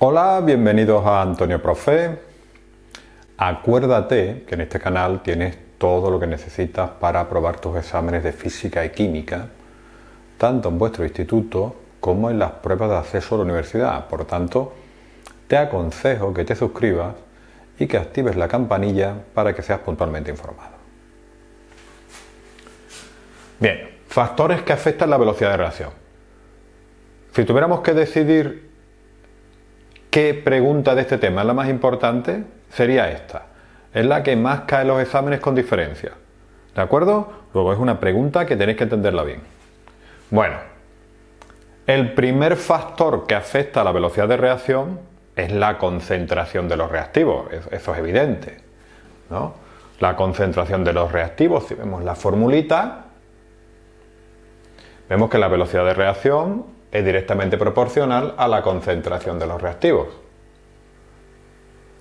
Hola, bienvenidos a Antonio Profe. Acuérdate que en este canal tienes todo lo que necesitas para aprobar tus exámenes de física y química, tanto en vuestro instituto como en las pruebas de acceso a la universidad. Por tanto, te aconsejo que te suscribas y que actives la campanilla para que seas puntualmente informado. Bien, factores que afectan la velocidad de reacción. Si tuviéramos que decidir qué pregunta de este tema es la más importante, sería esta. Es la que más cae en los exámenes con diferencia. ¿De acuerdo? Luego es una pregunta que tenéis que entenderla bien. Bueno, el primer factor que afecta a la velocidad de reacción es la concentración de los reactivos. Eso es evidente, ¿no? La concentración de los reactivos, si vemos la formulita, vemos que la velocidad de reacción es directamente proporcional a la concentración de los reactivos.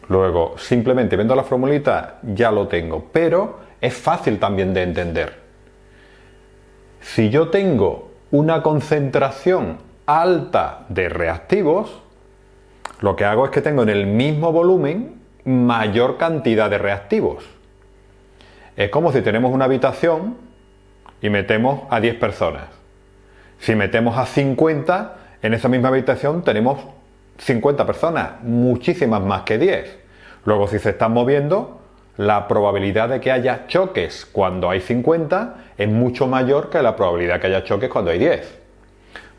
Luego, simplemente viendo la formulita ya lo tengo, pero es fácil también de entender. Si yo tengo una concentración alta de reactivos, lo que hago es que tengo en el mismo volumen mayor cantidad de reactivos. Es como si tenemos una habitación y metemos a 10 personas. Si metemos a 50, en esa misma habitación tenemos 50 personas, muchísimas más que 10. Luego, si se están moviendo, la probabilidad de que haya choques cuando hay 50 es mucho mayor que la probabilidad que haya choques cuando hay 10.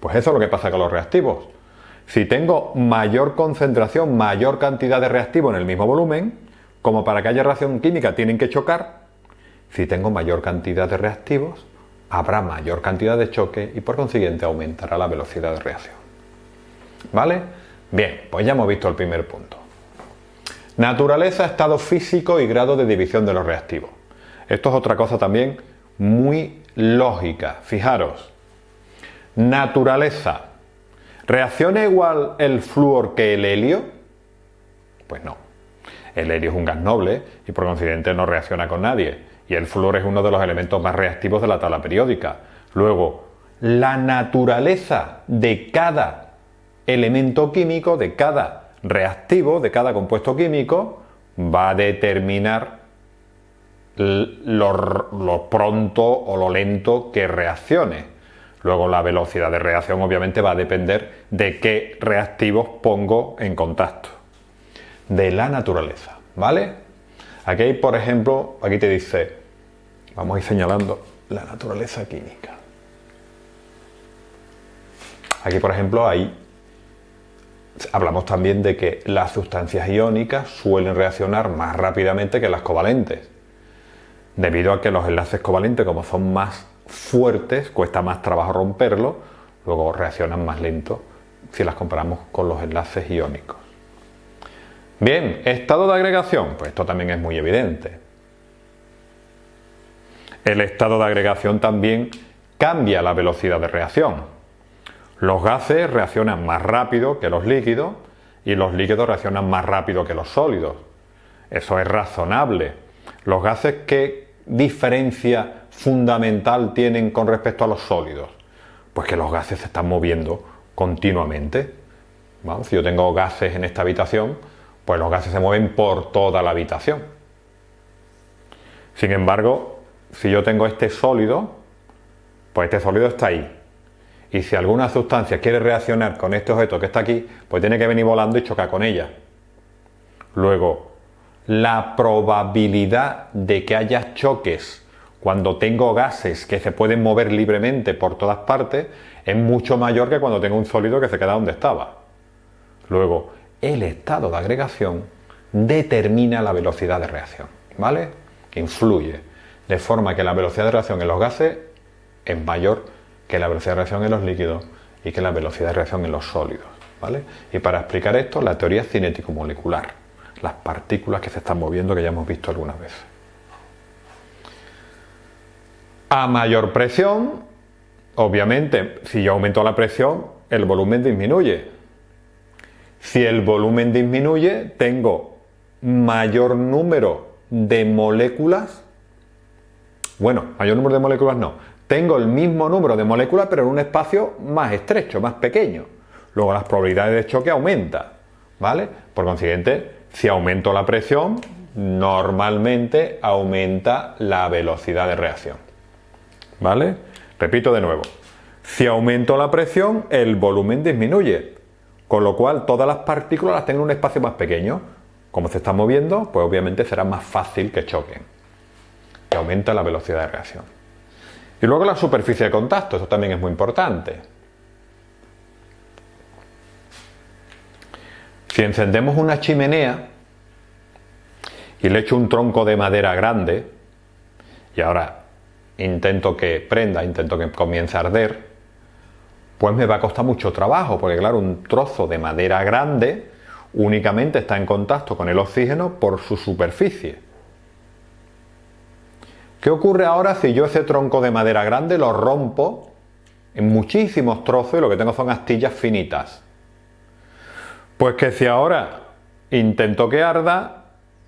Pues eso es lo que pasa con los reactivos. Si tengo mayor concentración, mayor cantidad de reactivos en el mismo volumen, como para que haya reacción química tienen que chocar, si tengo mayor cantidad de reactivos, habrá mayor cantidad de choque y por consiguiente aumentará la velocidad de reacción. ¿Vale? Bien, pues ya hemos visto el primer punto. Naturaleza, estado físico y grado de división de los reactivos. Esto es otra cosa también muy lógica. Fijaros. Naturaleza. ¿Reacciona igual el flúor que el helio? Pues no. El helio es un gas noble y por consiguiente no reacciona con nadie. Y el flúor es uno de los elementos más reactivos de la tabla periódica. Luego, la naturaleza de cada elemento químico, de cada reactivo, de cada compuesto químico, va a determinar lo pronto o lo lento que reaccione. Luego, la velocidad de reacción obviamente va a depender de qué reactivos pongo en contacto. De la naturaleza, ¿vale? Aquí hay, por ejemplo, aquí te dice, vamos a ir señalando la naturaleza química. Aquí, por ejemplo, hablamos también de que las sustancias iónicas suelen reaccionar más rápidamente que las covalentes, debido a que los enlaces covalentes, como son más fuertes, cuesta más trabajo romperlos, luego reaccionan más lento si las comparamos con los enlaces iónicos. Bien, estado de agregación, pues esto también es muy evidente. El estado de agregación también cambia la velocidad de reacción. Los gases reaccionan más rápido que los líquidos y los líquidos reaccionan más rápido que los sólidos. Eso es razonable. Los gases, ¿qué diferencia fundamental tienen con respecto a los sólidos? Pues que los gases se están moviendo continuamente. ¿Vale? Si yo tengo gases en esta habitación, pues los gases se mueven por toda la habitación. Sin embargo, si yo tengo este sólido, pues este sólido está ahí. Y si alguna sustancia quiere reaccionar con este objeto que está aquí, pues tiene que venir volando y chocar con ella. Luego, la probabilidad de que haya choques cuando tengo gases que se pueden mover libremente por todas partes es mucho mayor que cuando tengo un sólido que se queda donde estaba. Luego, el estado de agregación determina la velocidad de reacción, ¿vale? Influye, de forma que la velocidad de reacción en los gases es mayor que la velocidad de reacción en los líquidos y que la velocidad de reacción en los sólidos, ¿vale? Y para explicar esto, la teoría cinético-molecular, las partículas que se están moviendo, que ya hemos visto algunas veces. A mayor presión, obviamente, si yo aumento la presión, el volumen disminuye. Si el volumen disminuye, tengo mayor número de moléculas. Bueno, mayor número de moléculas no. Tengo el mismo número de moléculas, pero en un espacio más estrecho, más pequeño. Luego las probabilidades de choque aumentan. ¿vale? Por consiguiente, si aumento la presión, normalmente aumenta la velocidad de reacción, ¿vale? Repito de nuevo, si aumento la presión, el volumen disminuye, con lo cual todas las partículas las tengo en un espacio más pequeño. Como se están moviendo, pues obviamente será más fácil que choquen, que aumenta la velocidad de reacción. Y luego la superficie de contacto, eso también es muy importante. Si encendemos una chimenea y le echo un tronco de madera grande y ahora intento que prenda, intento que comience a arder, pues me va a costar mucho trabajo, porque claro, un trozo de madera grande únicamente está en contacto con el oxígeno por su superficie. ¿Qué ocurre ahora si yo ese tronco de madera grande lo rompo en muchísimos trozos y lo que tengo son astillas finitas? Pues que si ahora intento que arda,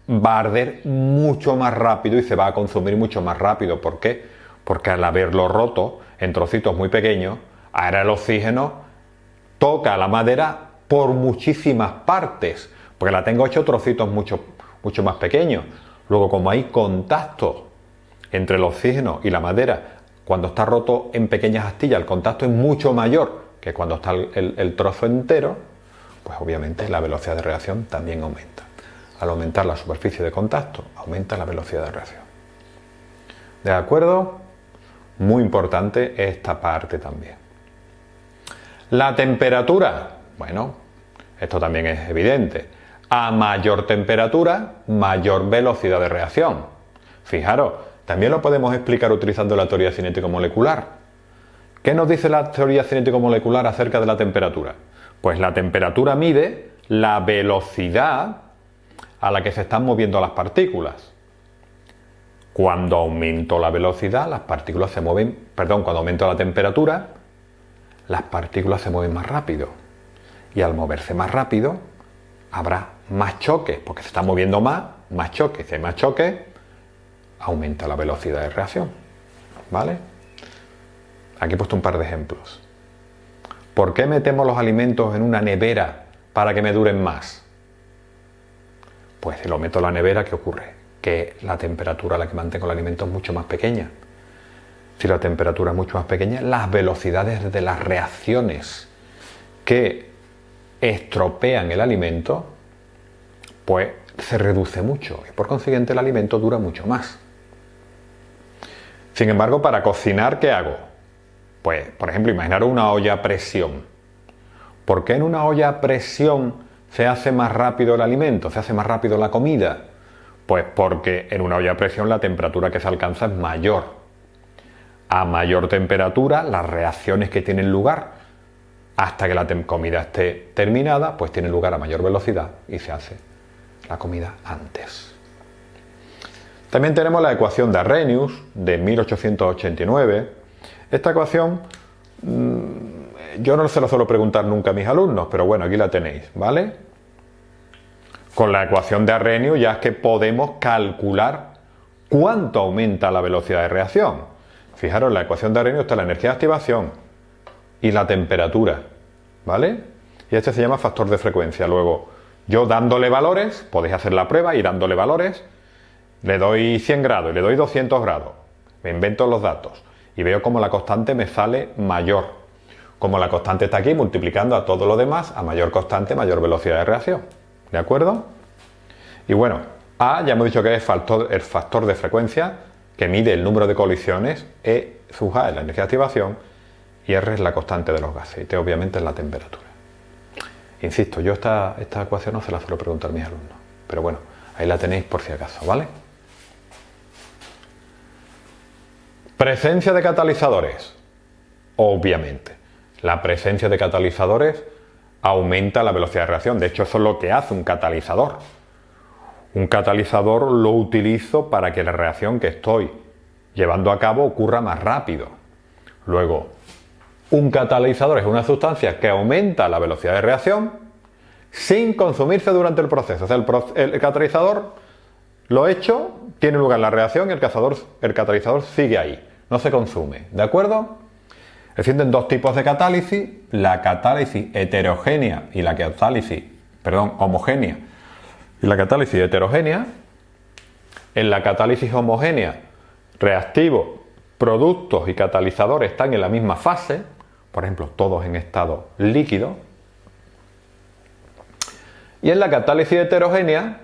va a arder mucho más rápido y se va a consumir mucho más rápido. ¿Por qué? Porque al haberlo roto en trocitos muy pequeños, ahora el oxígeno toca la madera por muchísimas partes, porque la tengo hecho trocitos mucho más pequeños. Luego, como hay contacto entre el oxígeno y la madera, cuando está roto en pequeñas astillas, el contacto es mucho mayor que cuando está el trozo entero, pues obviamente la velocidad de reacción también aumenta. Al aumentar la superficie de contacto, aumenta la velocidad de reacción. ¿De acuerdo? Muy importante esta parte también. La temperatura, bueno, esto también es evidente. A mayor temperatura, mayor velocidad de reacción. Fijaros, también lo podemos explicar utilizando la teoría cinético-molecular. ¿Qué nos dice la teoría cinético-molecular acerca de la temperatura? Pues la temperatura mide la velocidad a la que se están moviendo las partículas. Cuando aumento la velocidad, las partículas se mueven, cuando aumento la temperatura, las partículas se mueven más rápido. Y al moverse más rápido, habrá más choques, porque se están moviendo más choques. Si hay más choques, aumenta la velocidad de reacción. ¿Vale? Aquí he puesto un par de ejemplos. ¿Por qué metemos los alimentos en una nevera para que me duren más? Pues si lo meto en la nevera, ¿qué ocurre? Que la temperatura a la que mantengo el alimento es mucho más pequeña. Si la temperatura es mucho más pequeña, las velocidades de las reacciones que estropean el alimento, pues se reduce mucho y por consiguiente el alimento dura mucho más. Sin embargo, para cocinar, ¿qué hago? Pues, por ejemplo, imaginaros una olla a presión. ¿Por qué en una olla a presión se hace más rápido el alimento, se hace más rápido la comida? Pues porque en una olla a presión la temperatura que se alcanza es mayor. A mayor temperatura, las reacciones que tienen lugar hasta que la comida esté terminada, pues tienen lugar a mayor velocidad y se hace la comida antes. También tenemos la ecuación de Arrhenius de 1889. Esta ecuación yo no se la suelo preguntar nunca a mis alumnos, pero bueno, aquí la tenéis, ¿vale? Con la ecuación de Arrhenius ya es que podemos calcular cuánto aumenta la velocidad de reacción. Fijaros, en la ecuación de Arrhenius está la energía de activación y la temperatura, ¿vale? Y este se llama factor de frecuencia. Luego, yo dándole valores, podéis hacer la prueba y dándole valores, le doy 100 grados y le doy 200 grados, me invento los datos y veo como la constante me sale mayor. Como la constante está aquí, multiplicando a todo lo demás, a mayor constante, mayor velocidad de reacción. ¿De acuerdo? Y bueno, A ya hemos dicho que es el factor de frecuencia que mide el número de colisiones, E sub A es la energía de activación y R es la constante de los gases y T obviamente es la temperatura. Insisto, yo esta ecuación no se la suelo preguntar a mis alumnos, pero bueno, ahí la tenéis por si acaso, ¿vale? Presencia de catalizadores. Obviamente, la presencia de catalizadores aumenta la velocidad de reacción. De hecho, eso es lo que hace un catalizador. Un catalizador lo utilizo para que la reacción que estoy llevando a cabo ocurra más rápido. Luego, un catalizador es una sustancia que aumenta la velocidad de reacción sin consumirse durante el proceso. O sea, el catalizador, lo hecho, tiene lugar la reacción y el catalizador sigue ahí, no se consume. ¿De acuerdo? Existen dos tipos de catálisis, la catálisis heterogénea y la catálisis homogénea y la catálisis heterogénea. En la catálisis homogénea, reactivos, productos y catalizadores están en la misma fase, por ejemplo, todos en estado líquido. Y en la catálisis heterogénea,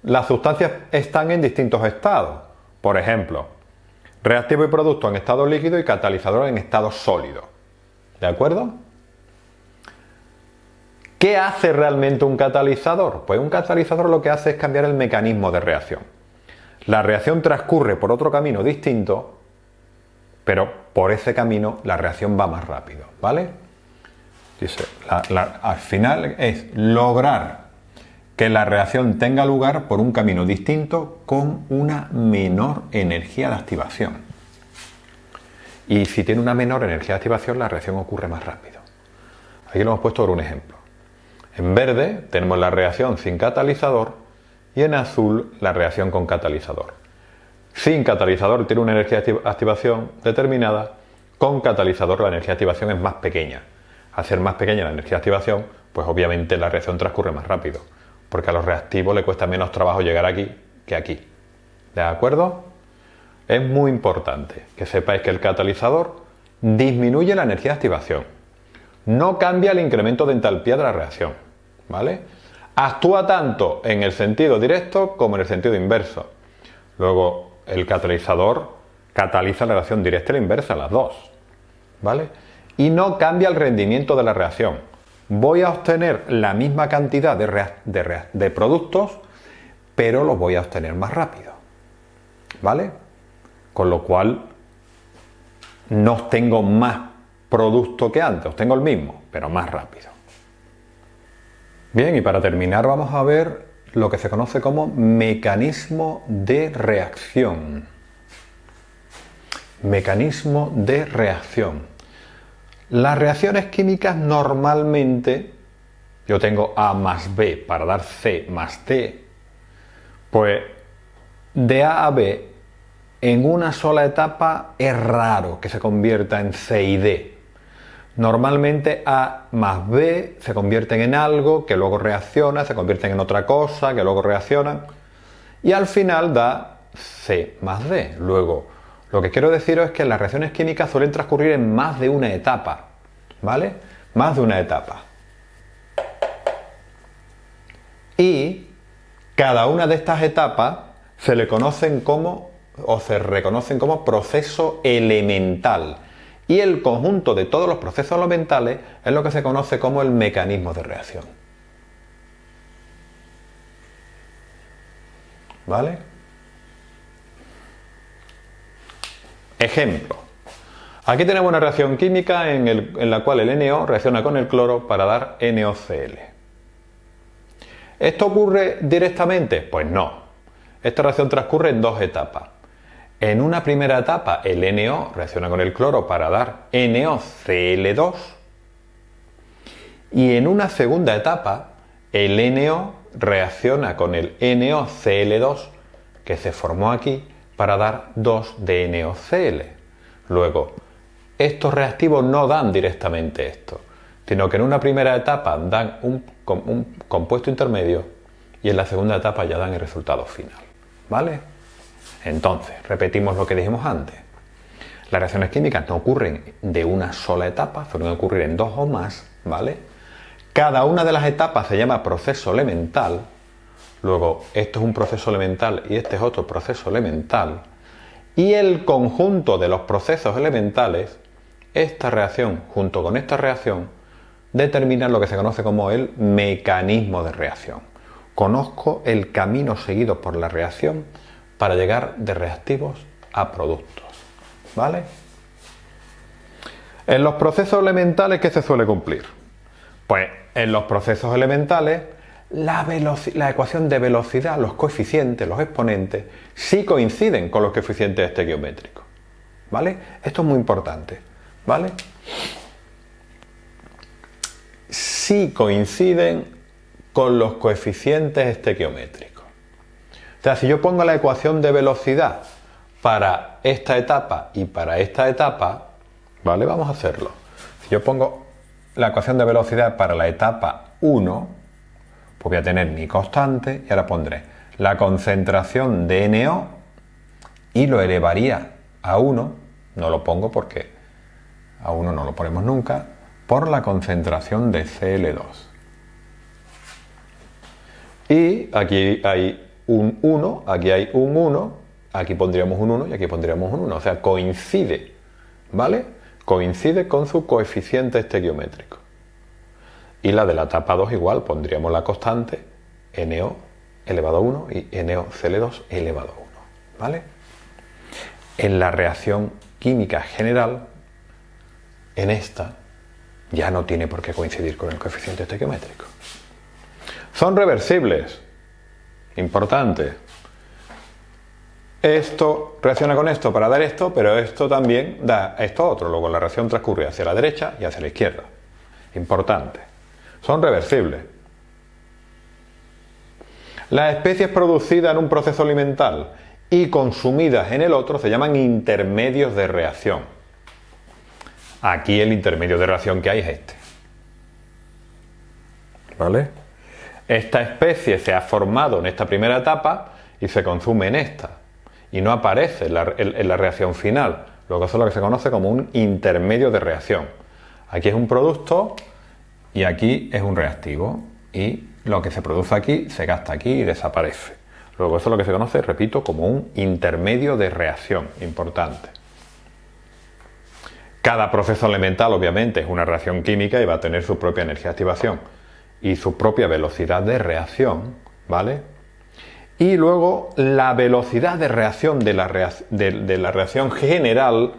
las sustancias están en distintos estados. Por ejemplo, reactivo y producto en estado líquido y catalizador en estado sólido. ¿De acuerdo? ¿Qué hace realmente un catalizador? Pues un catalizador lo que hace es cambiar el mecanismo de reacción. La reacción transcurre por otro camino distinto, pero por ese camino la reacción va más rápido, ¿vale? Dice, al final es lograr que la reacción tenga lugar por un camino distinto con una menor energía de activación. Y si tiene una menor energía de activación, la reacción ocurre más rápido. Aquí lo hemos puesto por un ejemplo. En verde tenemos la reacción sin catalizador y en azul la reacción con catalizador. Sin catalizador tiene una energía de activación determinada, con catalizador la energía de activación es más pequeña. Al ser más pequeña la energía de activación, pues obviamente la reacción transcurre más rápido, porque a los reactivos le cuesta menos trabajo llegar aquí que aquí. ¿De acuerdo? Es muy importante que sepáis que el catalizador disminuye la energía de activación. No cambia el incremento de entalpía de la reacción, ¿vale? Actúa tanto en el sentido directo como en el sentido inverso. Luego, el catalizador cataliza la reacción directa y la inversa, las dos, ¿vale? Y no cambia el rendimiento de la reacción. Voy a obtener la misma cantidad de productos, pero los voy a obtener más rápido, ¿vale? Con lo cual, no obtengo más producto que antes, obtengo el mismo, pero más rápido. Bien, y para terminar vamos a ver lo que se conoce como mecanismo de reacción. Mecanismo de reacción. Las reacciones químicas normalmente, yo tengo A más B para dar C más D, pues de A a B en una sola etapa es raro que se convierta en C y D. Normalmente A más B se convierten en algo que luego reacciona, se convierten en otra cosa que luego reaccionan y al final da C más D. Luego, lo que quiero deciros es que las reacciones químicas suelen transcurrir en más de una etapa, ¿vale? Más de una etapa. Y cada una de estas etapas se le conocen como, o se reconocen como proceso elemental. Y el conjunto de todos los procesos elementales es lo que se conoce como el mecanismo de reacción. ¿Vale? Ejemplo. Aquí tenemos una reacción química en la cual el NO reacciona con el cloro para dar NOCl. ¿Esto ocurre directamente? Pues no. Esta reacción transcurre en dos etapas. En una primera etapa el NO reacciona con el cloro para dar NOCl2 y en una segunda etapa el NO reacciona con el NOCl2 que se formó aquí para dar 2 de NOCl. Luego, estos reactivos no dan directamente esto, sino que en una primera etapa dan un compuesto intermedio y en la segunda etapa ya dan el resultado final, ¿vale? Entonces, repetimos lo que dijimos antes. Las reacciones químicas no ocurren de una sola etapa, suelen ocurrir en dos o más, ¿vale? Cada una de las etapas se llama proceso elemental. Luego, esto es un proceso elemental y este es otro proceso elemental. Y el conjunto de los procesos elementales, esta reacción junto con esta reacción, determinan lo que se conoce como el mecanismo de reacción. Conozco el camino seguido por la reacción para llegar de reactivos a productos, ¿vale? En los procesos elementales, ¿qué se suele cumplir? Pues en los procesos elementales, la ecuación de velocidad, los coeficientes, los exponentes, sí coinciden con los coeficientes estequiométricos, ¿vale? Esto es muy importante, ¿vale? Sí coinciden con los coeficientes estequiométricos. O sea, si yo pongo la ecuación de velocidad para esta etapa y para esta etapa, ¿vale? Vamos a hacerlo. Si yo pongo la ecuación de velocidad para la etapa 1, Pues voy a tener mi constante y ahora pondré la concentración de NO y lo elevaría a 1, no lo pongo porque a 1 no lo ponemos nunca, por la concentración de Cl2. Y aquí hay un 1, aquí hay un 1, aquí pondríamos un 1 y aquí pondríamos un 1. O sea, coincide, ¿vale? Coincide con su coeficiente estequiométrico. Y la de la etapa 2 igual, pondríamos la constante NO elevado a 1 y NoCl2 elevado a 1, ¿vale? En la reacción química general, en esta, ya no tiene por qué coincidir con el coeficiente estequiométrico. Son reversibles. Importante. Esto reacciona con esto para dar esto, pero esto también da esto otro. Luego la reacción transcurre hacia la derecha y hacia la izquierda. Importante. Son reversibles. Las especies producidas en un proceso alimentar y consumidas en el otro se llaman intermedios de reacción. Aquí el intermedio de reacción que hay es este. ¿Vale? Esta especie se ha formado en esta primera etapa y se consume en esta. Y no aparece en la reacción final. Luego eso es lo que se conoce como un intermedio de reacción. Aquí es un producto y aquí es un reactivo. Y lo que se produce aquí se gasta aquí y desaparece. Luego eso es lo que se conoce, repito, como un intermedio de reacción. Importante. Cada proceso elemental obviamente es una reacción química y va a tener su propia energía de activación y su propia velocidad de reacción, ¿vale? Y luego la velocidad de reacción de la reacción general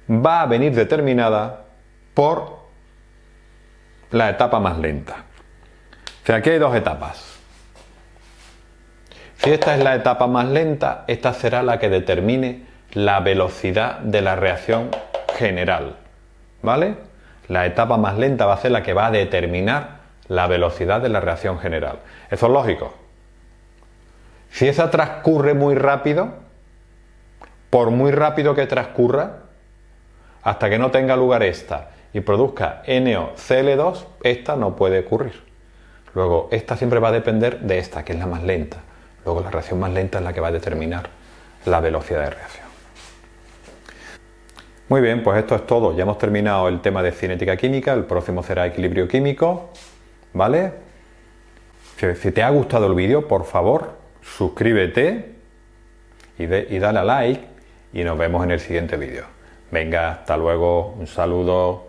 va a venir determinada por la etapa más lenta. O sea, aquí hay dos etapas. Si esta es la etapa más lenta, esta será la que determine la velocidad de la reacción general, ¿vale? La etapa más lenta va a ser la que va a determinar la velocidad de la reacción general. Eso es lógico. Si esa transcurre muy rápido, por muy rápido que transcurra, hasta que no tenga lugar esta y produzca NoCl2, esta no puede ocurrir. Luego, esta siempre va a depender de esta, que es la más lenta. Luego, la reacción más lenta es la que va a determinar la velocidad de reacción. Muy bien, pues esto es todo. Ya hemos terminado el tema de cinética química. El próximo será equilibrio químico. ¿Vale? Si te ha gustado el vídeo, por favor, suscríbete y dale a like y nos vemos en el siguiente vídeo. Venga, hasta luego, un saludo.